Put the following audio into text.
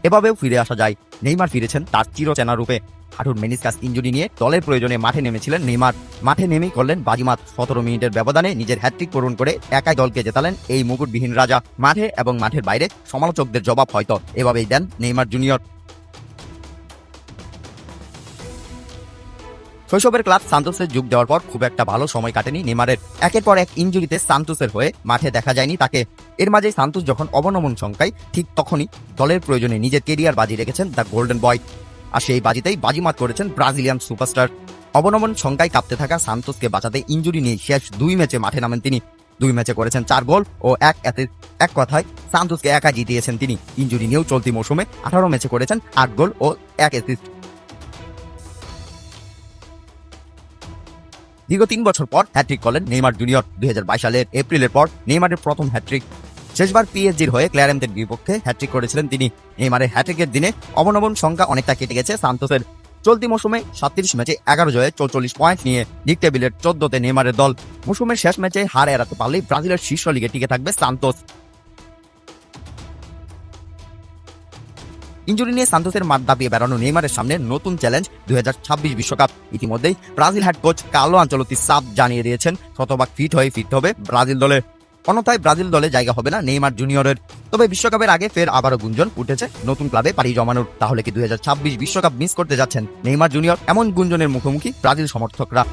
এভাবেও ফিরে আসা যায়। নেইমার ফিরেছেন তার চিরচেনা রূপে। হাঁটুর মেনিসকাস ইনজুরি নিয়ে দলের প্রয়োজনে মাঠে নেমেছিলেন নেইমার। মাঠে নেমেই করলেন বাজিমাত। 17 মিনিটের ব্যবধানে নিজের হ্যাটট্রিক পূরণ করে একাই দলকে জেতালেন এই মুকুটবিহীন রাজা। মাঠে এবং মাঠের বাইরে সমালোচকদের জবাব হয়তো এভাবেই দেন নেইমার জুনিয়র। শৈশবের ক্লাব সান্তোসে যোগ দেওয়ার পর খুব একটা ভালো সময় কাটেনি নেইমারের। একের পর এক ইনজুরিতে সান্তোসের হয়ে মাঠে দেখা যায়নি তাকে। এর মাঝে সান্তোস যখন অবনমন সংখ্যায়, ঠিক তখনই দলের প্রয়োজনে নিজের কেরিয়ার বাজি রেখেছেন দ্য গোল্ডেন বয়। আর সেই বাজিতেই বাজিমাত করেছেন ব্রাজিলিয়ান সুপারস্টার। অবনমন সংখ্যায় কাঁপতে থাকা সান্তোসকে বাঁচাতে ইনজুরি নিয়ে শেষ 2 ম্যাচে মাঠে নামেন তিনি। 2 ম্যাচে করেছেন 4 গোল ও এক কথায় সান্তোসকে একা জিতিয়েছেন তিনি। ইনজুরি নিয়েও চলতি মৌসুমে 18 ম্যাচে করেছেন 8 গোল ও 1 অ্যাসিস্ট। দীর্ঘ 3 বছর পর হ্যাট্রিক করলেন নেইমার জুনিয়র। 2022 সালের এপ্রিলের পর নেইমারের প্রথম হ্যাট্রিক। শেষবার পিএসজির হয়ে ক্লারেন্টের বিপক্ষে হ্যাট্রিক করেছিলেন তিনি। নেইমারের হ্যাট্রিকের দিনে অবনমন সংখ্যা অনেকটা কেটে গেছে সান্তোসের। চলতি মৌসুমে 37 ম্যাচে 11 জয়ে 44 পয়েন্ট নিয়ে লিগ টেবিলের 14তে নেইমারের দল। মৌসুমের শেষ ম্যাচে হার এড়াতে পারলেই ব্রাজিলের শীর্ষ লিগে টিকে থাকবে সান্তোস। ইনজুরি নিয়ে সান্তোসের মাঠ দাপিয়ে বেড়ানো নেইমারের সামনে নতুন চ্যালেঞ্জ 2026 বিশ্বকাপ। ইতিমধ্যেই Brazil head coach Carlo Ancelotti সাফ জানিয়ে দিয়েছেন শতভাগ ফিট হয়ে ফিরতে হবে ব্রাজিল দলে। অন্যথায় ব্রাজিল দলে জায়গা হবে না নেইমার জুনিয়রের। তবে বিশ্বকাপের আগে ফের আবারও গুঞ্জন উঠেছে নতুন ক্লাবে পাড়ি জমানোর। তাহলে কি 2026 বিশ্বকাপ মিস করতে যাচ্ছেন নেইমার জুনিয়র? এমন গুঞ্জনের মুখোমুখি ব্রাজিল সমর্থকরা।